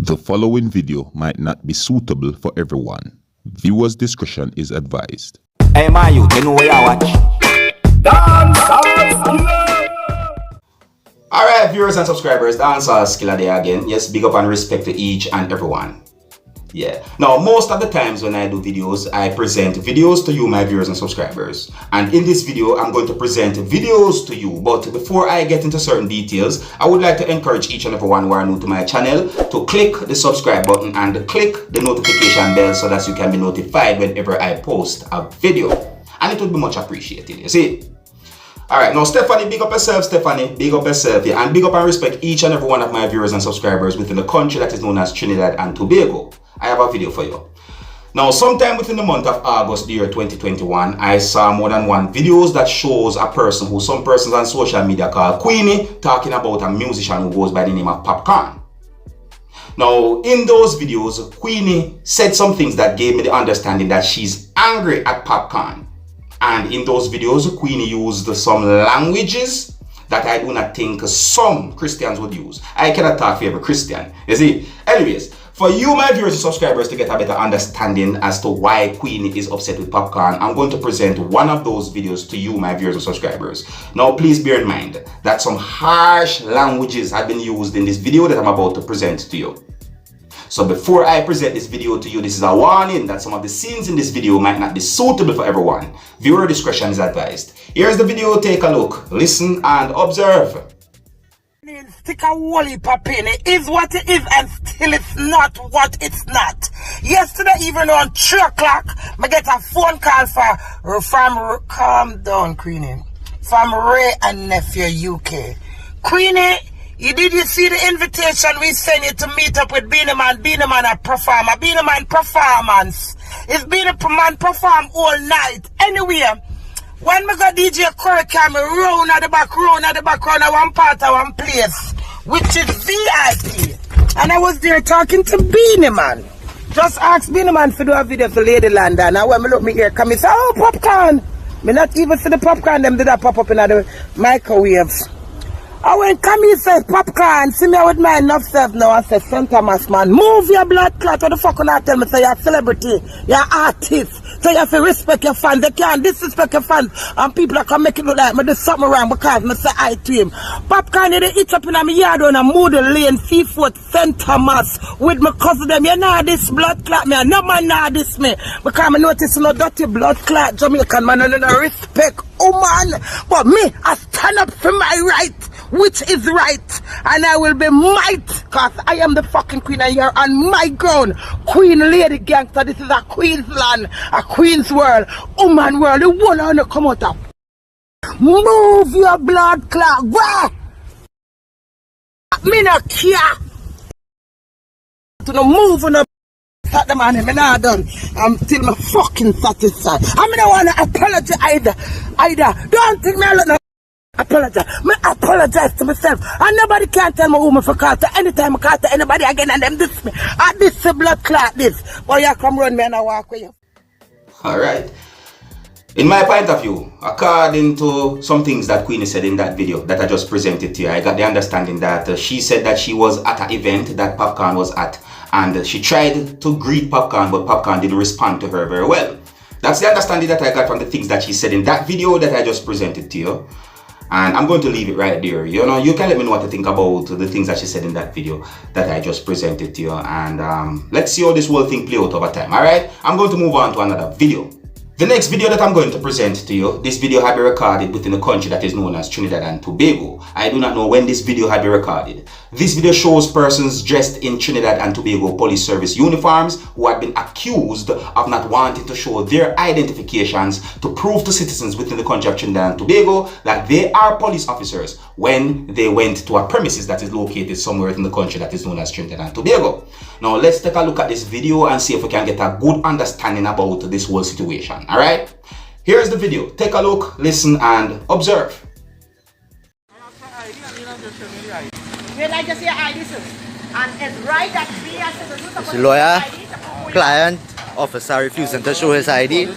The following video might not be suitable for everyone. Viewers' discretion is advised. Hey, my youth, you know where I watch? Dancehall skilla! Alright, viewers and subscribers, Dancehall skilla there again. Yes, big up and respect to each and everyone. Yeah. Now, most of the times when I do videos, I present videos to you, my viewers and subscribers. And in this video, I'm going to present videos to you. But before I get into certain details, I would like to encourage each and everyone who are new to my channel to click the subscribe button and click the notification bell so that you can be notified whenever I post a video. And it would be much appreciated, you see. Alright, now Stephanie, big up yourself, Stephanie, big up yourself, yeah, and big up and respect each and every one of my viewers and subscribers within the country that is known as Trinidad and Tobago. I have a video for you. Now, sometime within the month of August, the year 2021, I saw more than one videos that shows a person who some persons on social media call Queenie talking about a musician who goes by the name of Popcaan. Now, in those videos, Queenie said some things that gave me the understanding that she's angry at Popcaan. And in those videos, Queenie used some languages that I do not think some Christians would use. I cannot talk for every Christian, you see. Anyways, for you, my viewers and subscribers, to get a better understanding as to why Queenie is upset with Popcaan, I'm going to present one of those videos to you, my viewers and subscribers. Now, please bear in mind that some harsh languages have been used in this video that I'm about to present to you. So before I present this video to you, this is a warning that some of the scenes in this video might not be suitable for everyone. Viewer discretion is advised. Here's the video, take a look, listen and observe. Stick a woolly papping. It is what it is and still it's not what it's not. Yesterday evening on 3 o'clock, I get a phone call from calm down, Queenie, from Ray and Nephew UK. Queenie, did you see the invitation we sent you to meet up with Beenie Man? Beenie Man a performer. Beenie Man performance. It's Beenie Man perform all night. Anyway, when we got DJ Curry came round at the back, round at one part of one place, which is VIP. And I was there talking to Beenie Man. Just ask Beenie Man to do a video for Lady London. And when I look me here, come and say, oh, Popcaan. Me not even see the Popcaan, them did that pop up in the microwaves. I went come here, say Popcaan, see me with my enough self now. I said, St. Thomas, man, move your blood clot. What the fuck you tell me? Say you're a celebrity, you're an artist. So you have to respect your fans. They can't disrespect your fans. And people that can make it look like me do something wrong because I say hi to him. Popcaan, they eat up in my yard on a Moody Lane, Seafood, St. Thomas, with my cousin them. You know this blood clot me. No man know this me. Because I notice no dirty blood clot Jamaican man and no respect. Oh man, but me, I stand up for my right, which is right, and I will be might, cause I am the fucking queen and you're on my ground. Queen lady gangster, this is a queen's land, a queen's world, woman world, the one on the come out of. Move your blood clot, wah! Me no care. To no move on the start the man, I'm not done. I'm still my fucking satisfied. I don't want to apologize either. Don't think me I look no apologize. Me apologize to myself. And nobody can tell me who me for call to anytime I call to anybody again and them diss me. I diss the blood clot this. Boy, you come run me and I walk with you. Alright. In my point of view, according to some things that Queenie said in that video that I just presented to you, I got the understanding that she said that she was at an event that Popcaan was at. And she tried to greet Popcaan, but Popcaan didn't respond to her very well. That's the understanding that I got from the things that she said in that video that I just presented to you. And I'm going to leave it right there. You know, you can let me know what to think about the things that she said in that video that I just presented to you. And let's see how this whole thing play out over time. Alright, I'm going to move on to another video. The next video that I'm going to present to you, this video had been recorded within the country that is known as Trinidad and Tobago. I do not know when this video had been recorded. This video shows persons dressed in Trinidad and Tobago police service uniforms who had been accused of not wanting to show their identifications to prove to citizens within the country of Trinidad and Tobago that they are police officers when they went to a premises that is located somewhere in the country that is known as Trinidad and Tobago. Now let's take a look at this video and see if we can get a good understanding about this whole situation. Alright? Here's the video. Take a look, listen and observe. This lawyer, client, officer refusing to show his ID.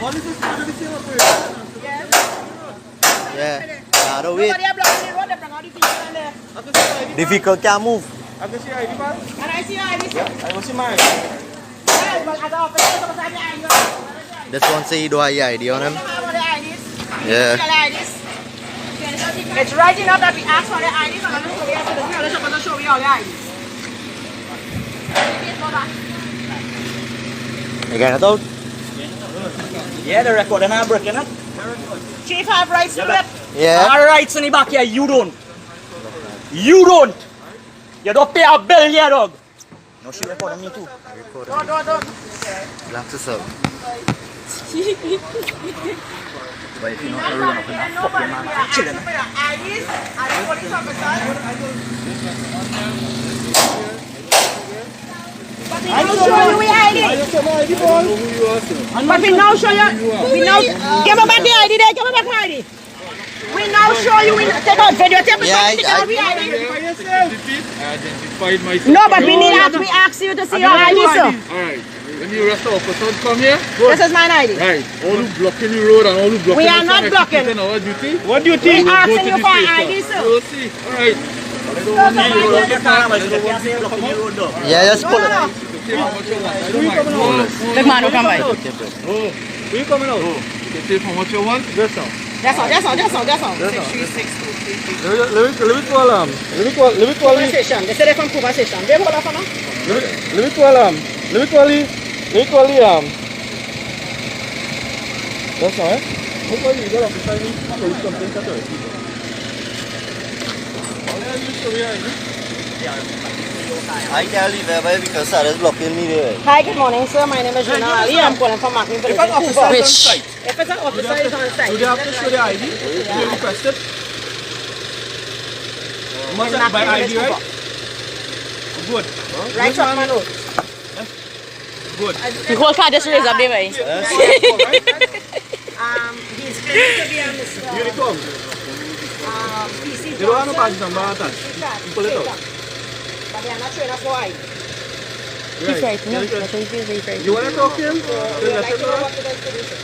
Olha esse cara de cima, Yeah. Nah, don't wait. Nobody are blocking the road, they bring all the people in there. The vehicle can't move. I can see your ID, man. And I see your ID, sir. I will see mine. Yeah, but as an officer, you're supposed to have your ID. This one say you don't have your ID on him. You don't have all the IDs. Yeah. Your IDs. It's right enough that we ask for the IDs, and I'm going to show you after this. You're supposed to show me all the IDs. You get it out? Yeah, the record and I'm breaking it. Chief have rights to it. Yeah. All rights in the back here, you don't. You don't. You don't pay a bill here, dog. No, she recording me too. Don't. Relax yourself. But if you don't run up in that fucking man, I'm chilling. IDs and the police officers. But we now show you the ID. But we now show you. Give me back the ID there. Give me back my ID. We now show you. We take out video. Take out the ID. Identified myself. No, but we ask you to see your ID, sir. Alright. When you rest the officer come here, This is my ID. right. All who blocking the road and all who blocking We are us not from blocking. executing our duty. What do you We think? asking you for ID, sir. We'll see. Alright. Yeah, just pull it. Take how much you want. I don't mind. Big man, who come by? Oh. Where you coming out? You can take how much you want. Yes, sir. That's all. Let me call him. Let me call him. Station. They say they're from Cuba Station. They hold up on them. Let me call him. Let me call him. That's all right. Hopefully you got off the time. Police complaint at all. I can't leave there because Sarah is blocking me there. Hi, good morning, sir. My name is Gina Ali. I'm calling from Martin Village. Which? If it's an officer, it's on site. Do they have to show the ID? Do you request it? Must have by ID, right? Good. Right from my note. Good. The whole car just raised up there, right? He's claiming to be on this Uniform. PC. You don't have no badge number attached. Pull it out. But they are not showing us no ID. He's right, no, I think he's right. You want to talk to him? We would like to know what the solution.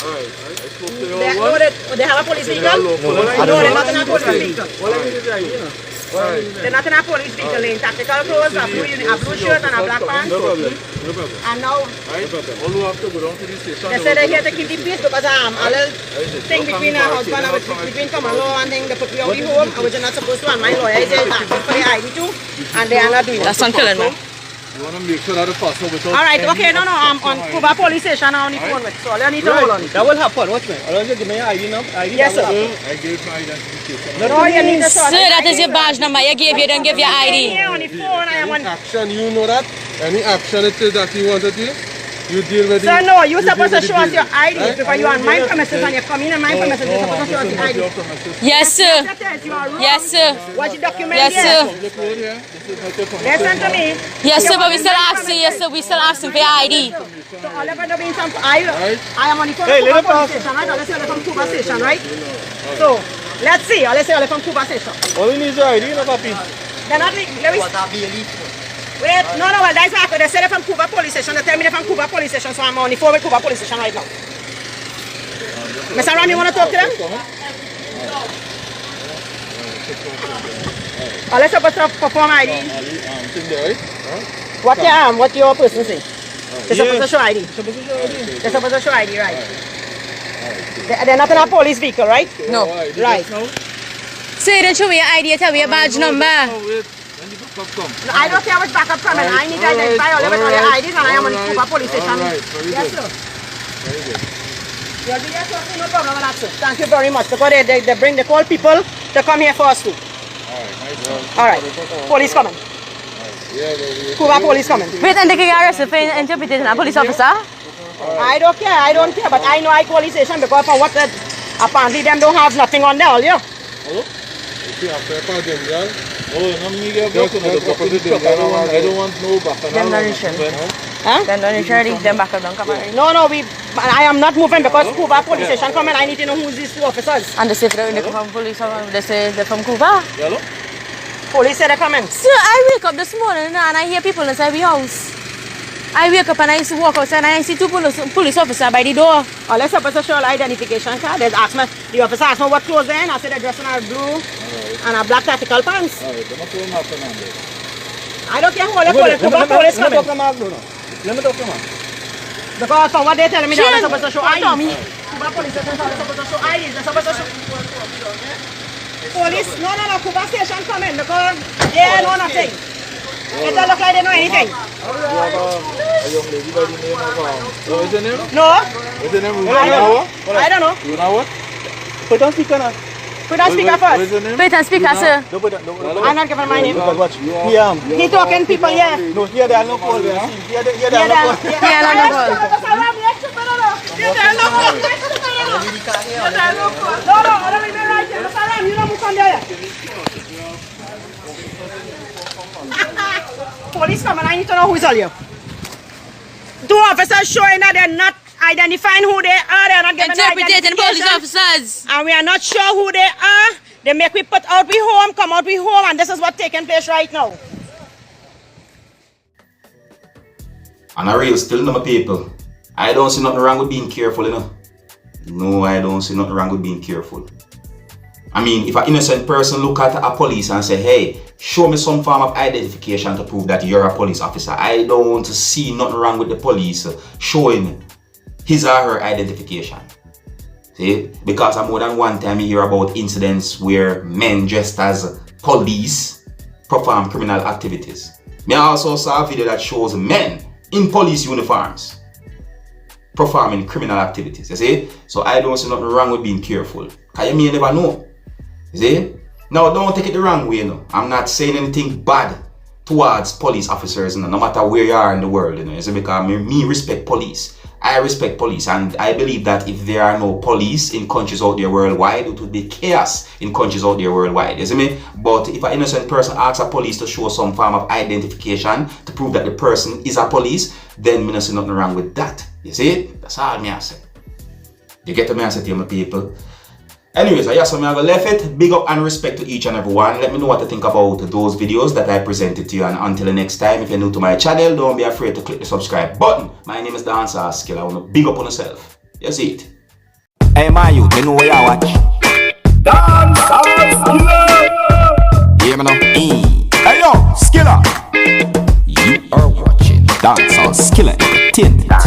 Alright. I spoke to you all one. They have a police vehicle? No, No, they're not in a police vehicle. What I need is the ID, you know? They're not in a police vehicle. They're in tactical clothes, a blue shirt and a black pants. No problem. And now Right? All who have to go down to the station. they say they're here to keep the peace because a little thing between a husband and between common law and thing they put me out the home, which you're not supposed to. And my lawyer is here asking for the ID too, and they are not doing it. That's unkilling, man. You want to make sure that the passport without. All right, okay, no, I'm on Cuba police station on the phone with, so all you need to hold on. That will happen. Watch me. I'll just give me your ID number. Yes, sir. I gave my identification. No, you need to sort Sir, that is your badge number. You gave, you don't give your I'm ID. here on the phone, I am on. Action, you know that? Any action it is that you want to do, you deal with it. Sir, no, you're supposed to show us your ID because you are on my premises and you're coming in my premises, you're supposed to show us your ID. Yes, sir. Yes, sir. What's the document Yes, here? sir. Listen to me. Yes, sir, but we still asking, yes, sir, we still asking for your ID. So all of them being some, I am on the phone Hey, from Cuba let police station, right? Or let's say they're from Cuba station, right? So, let's see, or let's say they're from Cuba station. All you need is your ID, you know, papi. They're not, let me, wait, no, well, that's not, they say they're from Cuba police station, they tell me they're from Cuba police station, so I'm on the phone with Cuba police station right now. Mr. Ram, you want to talk to them? Or let's supposed to perform ID. What your person say? They're supposed to show ID. They're supposed to show ID, right? They're not in a police vehicle, right? No. Right. Sir, you don't show me your ID, you tell me your badge number. No, I don't care which backup coming. I need to identify all of it on your IDs and I am on the Cuba police station. Yes, sir. Very good. You'll be here, sir. No problem with that, sir. Thank you very much. Because they call people to come here for us too. All right. Police coming. Cuba police coming. Wait, and they can get arrested for interpretation, a police officer? I don't care, but I know I call the station because for what apparently them don't have nothing on there, yeah. I don't want no bacchanal. Then don't insurance, them back up, don't come on. No, I am not moving because Cuba police station coming. I need to know who's these two officers. And they say they come from police, they say they're from Cuba. Hello? Police say they're coming. Sir, I wake up this morning and I hear people inside the house. I wake up and I see walk outside and I see two police officers by the door. Oh, let's suppose to show identification card. They ask me, the officer asked me what clothes they're in. I said they're dressed in a blue and a black tactical pants. I don't care who they call it. Police coming. Let me talk to him. Because from what they're telling me, they're supposed to show ID. Cuba police station, they're supposed to show ID. They're supposed to show... Police? No. Cuba station coming because they know nothing. It don't look like they know anything. A young lady by the name of... What is her name? No. What's her name? I don't know. You know what? Put on speaker now. Put on speaker first. What is her name? Wait and speak, sir. Don't put I'm not giving my name. watch. He talking people, yeah. No, here they are no call. Here they are no call. Yeah, no, no, no. Police come and I need to know who's all you. Two officers showing that they're not identifying who they are. They're not giving Interpreting police identification. officers. And we are not sure who they are. They make we put out we home, come out we home, and this is what's taking place right now. And I real still know my people. I don't see nothing wrong with being careful, you know. No, I don't see nothing wrong with being careful. I mean, if an innocent person look at a police and say, hey, show me some form of identification to prove that you're a police officer, I don't see nothing wrong with the police showing his or her identification. See? Because more than one time you hear about incidents where men dressed as police perform criminal activities. I also saw a video that shows men in police uniforms performing criminal activities. You see? So I don't see nothing wrong with being careful. Because you may never know. You see? Now don't take it the wrong way, you know. I'm not saying anything bad towards police officers, you know, no matter where you are in the world, you know. You see? Because me respect police. I respect police, and I believe that if there are no police in countries out there worldwide, it would be chaos in countries out there worldwide. You see me? But if an innocent person asks a police to show some form of identification to prove that the person is a police, then me not see nothing wrong with that. You see? That's all me I say. You get to me I say to you, my people. Anyways, I just want to left it. Big up and respect to each and every one. Let me know what you think about those videos that I presented to you. And until the next time, if you're new to my channel, don't be afraid to click the subscribe button. My name is Dancehall Skilla. I want to big up on yourself. You see it. Hey, my youth, you know where you watch. Dancehall Skilla. Hear me now? Hey, yo, Skilla. You are watching Dancehall Skilla Entertainment.